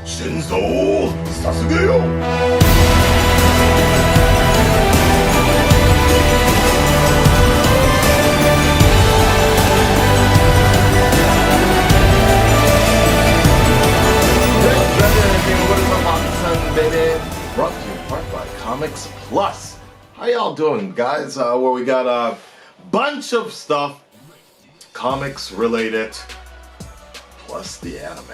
心臓を捧げよう。Brought to you in part by Comics Plus. How y'all doing, guys? Where we got a bunch of stuff, comics related, plus the anime.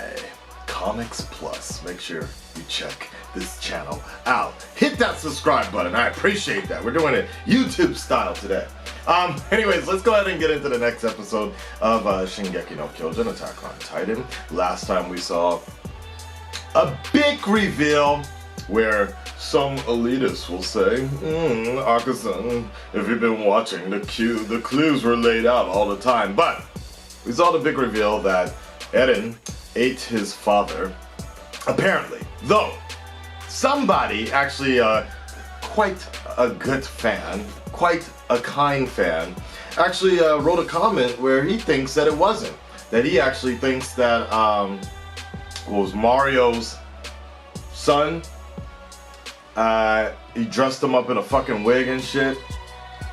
Comics Plus. Make sure you check this channel out. Hit that subscribe button. I appreciate that. We're doing it YouTube style today. Anyways, let's go ahead and get into the next episode of Shingeki no Kyojin, Attack on Titan. Last time we saw a big reveal where some elitists will say, Akasan, if you've been watching, the clues were laid out all the time. But we saw the big reveal that Eren ate his father, apparently. Though, somebody, actually quite a good fan, quite a kind fan, actually wrote a comment where he thinks that it wasn't. That he actually thinks that was Mario's son. He dressed him up in a fucking wig and shit,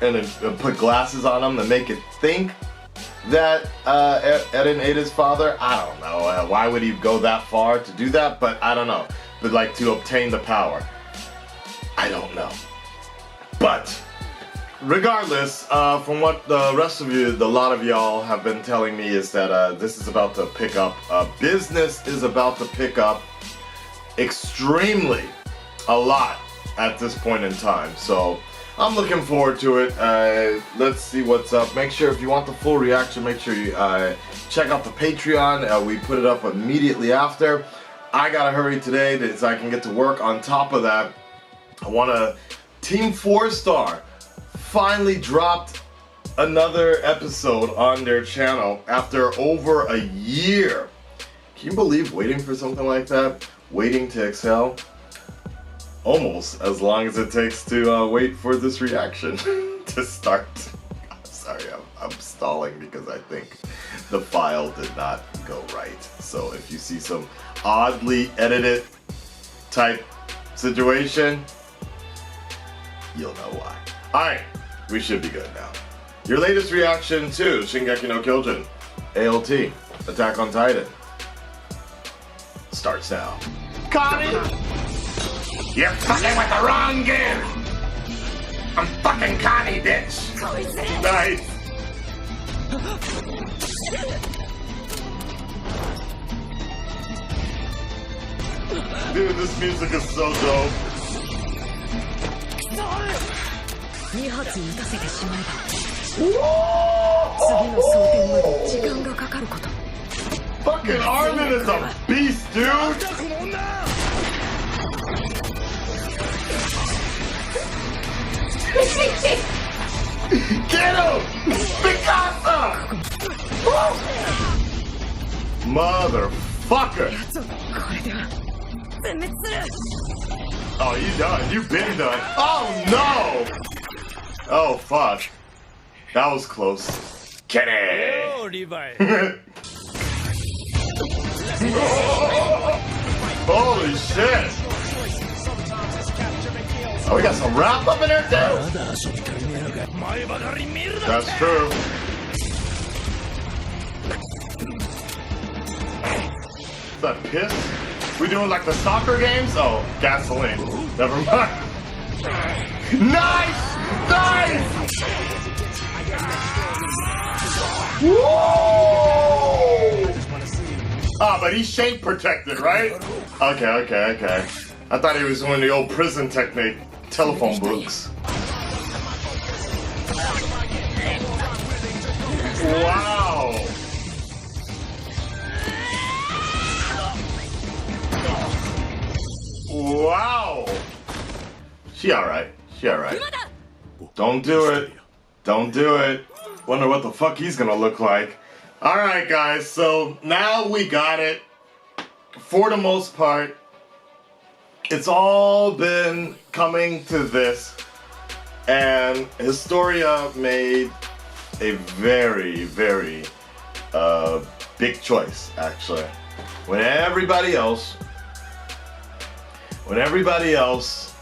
and then put glasses on him to make it think that Eren ate his father. I don't know. Why would he go that far to do that? But I don't know. But like to obtain the power. I don't know. But regardless, from what the rest of you, the lot of y'all have been telling me is that this is about to pick up. Business is about to pick up extremely a lot at this point in time. So I'm looking forward to it. Let's see what's up. Make sure if you want the full reaction, make sure you check out the Patreon. We put it up immediately after. I gotta hurry today so I can get to work. On top of that, I want to Team 4-Star finally dropped another episode on their channel after over a year. Can you believe waiting for something like that? Waiting to exhale? Almost as long as it takes to wait for this reaction to start. I'm sorry, I'm stalling because I think the file did not go right. So if you see some oddly edited type situation, you'll know why. Alright, we should be good now. Your latest reaction to Shingeki no Kyojin, ALT, Attack on Titan, starts now. Connie! You're fucking with the wrong gear! I'm fucking Connie, bitch! Nice! Dude, this music is so dope. Fucking Armin is a beast, dude! Get him! Picasso! Motherfucker! Oh, you done. You been done. Oh, no! Oh, fuck. That was close. Kenny! Holy shit! Oh, we got some rap up in there too? That's true. Is that piss? We doing like the soccer games? Oh, gasoline. Never mind. Nice! Nice! Woo! Ah, but he's shade protected, right? Okay. I thought he was doing the old prison technique. Telephone books. Wow. Wow. She alright. Don't do it. Don't do it. Wonder what the fuck he's gonna look like. Alright, guys. So now we got it. For the most part. It's all been coming to this, and Historia made a very, very big choice, actually. When everybody else when everybody else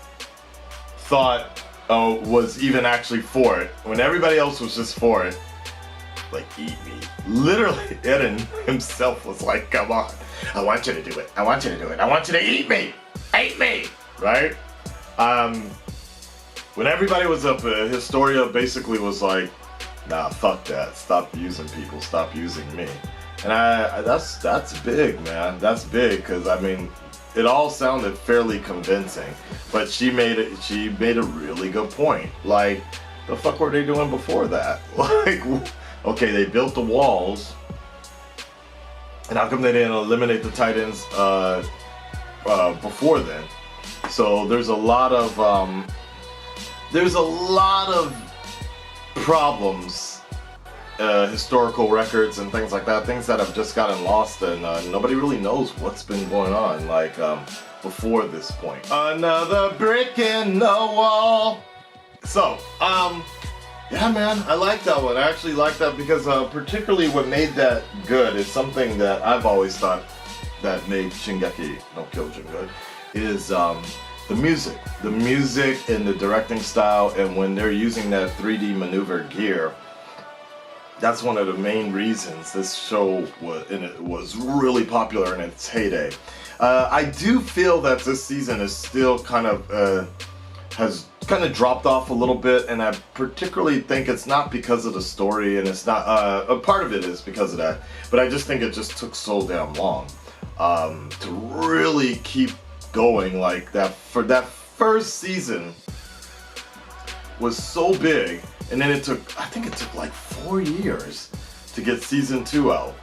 thought, was even actually for it, when everybody else was just for it, like, eat me. Literally, Eren himself was like, come on, I want you to do it. I want you to do it. I want you to eat me. Eat me. Right? When everybody was up, Historia basically was like, nah, fuck that. Stop using people. Stop using me. And that's big, man. That's big, because I mean, it all sounded fairly convincing, but she made a really good point. Like, the fuck were they doing before that? Like, okay, they built the walls, and how come they didn't eliminate the Titans before then? So there's a lot of problems. Historical records and things like that, things that have just gotten lost, and nobody really knows what's been going on, like, before this point. Another brick in the wall. So, yeah, man, I like that one. I actually like that because particularly what made that good is something that I've always thought that made Shingeki no Kyojin good, is the music. The music and the directing style, and when they're using that 3D maneuver gear, that's one of the main reasons this show was really popular in its heyday. I do feel that this season is still kind of has kind of dropped off a little bit, and I particularly think it's not because of the story, and it's not a part of it is because of that, but I just think it just took so damn long to really keep going like that. For that first season was so big. And then I think it took like 4 years to get season 2 out.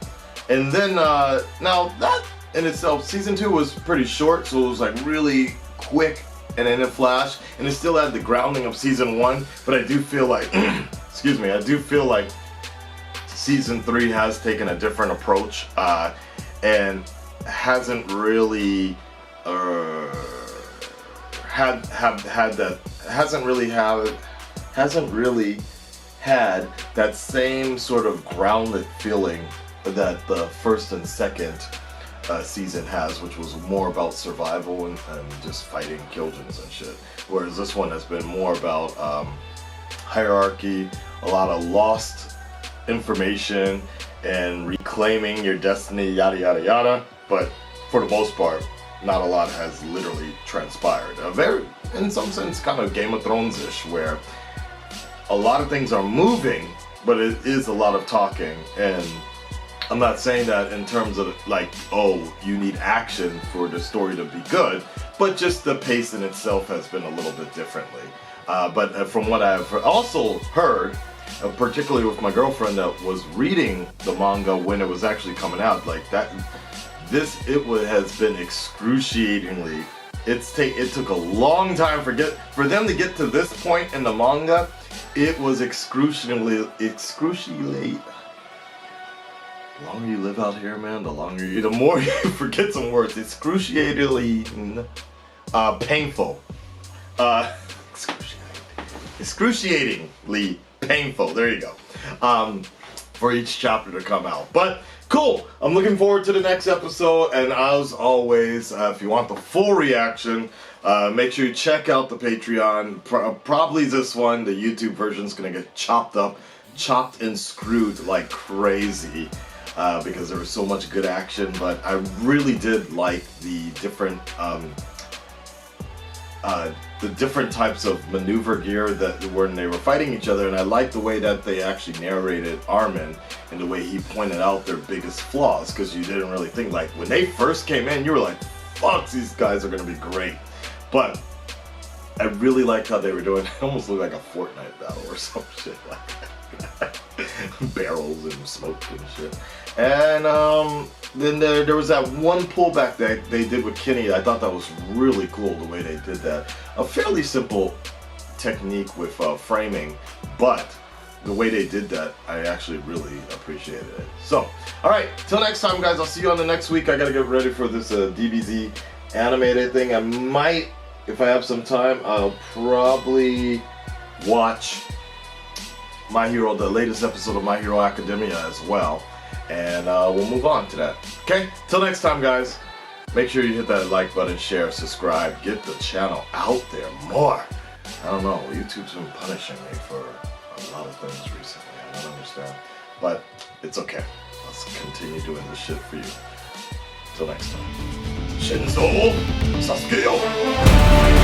And then, now that in itself, season 2 was pretty short, so it was like really quick and in a flash, and it still had the grounding of season 1, but I do feel like, excuse me, I do feel like season 3 has taken a different approach, and hasn't really, hasn't really had that same sort of grounded feeling that the first and second season has, which was more about survival and just fighting Kyojins and shit. Whereas this one has been more about hierarchy, a lot of lost information, and reclaiming your destiny, yada yada yada. But for the most part, not a lot has literally transpired. A very, in some sense, kind of Game of Thrones-ish, where a lot of things are moving, but it is a lot of talking. And I'm not saying that in terms of like, oh, you need action for the story to be good, but just the pace in itself has been a little bit differently. But from what I've also heard, particularly with my girlfriend that was reading the manga when it was actually coming out, like that, has been excruciatingly. It took a long time for them to get to this point in the manga. It was excruciatingly. The longer you live out here, man, the more you forget some words. Excruciatingly painful. Excruciatingly painful. There you go. For each chapter to come out. But cool. I'm looking forward to the next episode. And as always, if you want the full reaction, make sure you check out the Patreon. Probably this one, the YouTube version, is gonna get chopped and screwed like crazy. Because there was so much good action, but I really did like the different types of maneuver gear that when they were fighting each other, and I liked the way that they actually narrated Armin and the way he pointed out their biggest flaws, because you didn't really think, like, when they first came in, you were like, fuck, these guys are gonna be great. But I really liked how they were doing. It almost looked like a Fortnite battle or some shit like that. Barrels and smoke and shit. And then there was that one pullback that they did with Kinney. I thought that was really cool, the way they did that. A fairly simple technique with framing, but the way they did that, I actually really appreciated it. So, alright, till next time, guys. I'll see you on the next week. I gotta get ready for this DBZ animated thing. I might, if I have some time, I'll probably watch the latest episode of My Hero Academia as well. And we'll move on to that. Okay? Till next time, guys. Make sure you hit that like button, share, subscribe, get the channel out there more. I don't know, YouTube's been punishing me for a lot of things recently. I don't understand. But it's okay. Let's continue doing this shit for you. Till next time. Shinzo Sasuke-yo!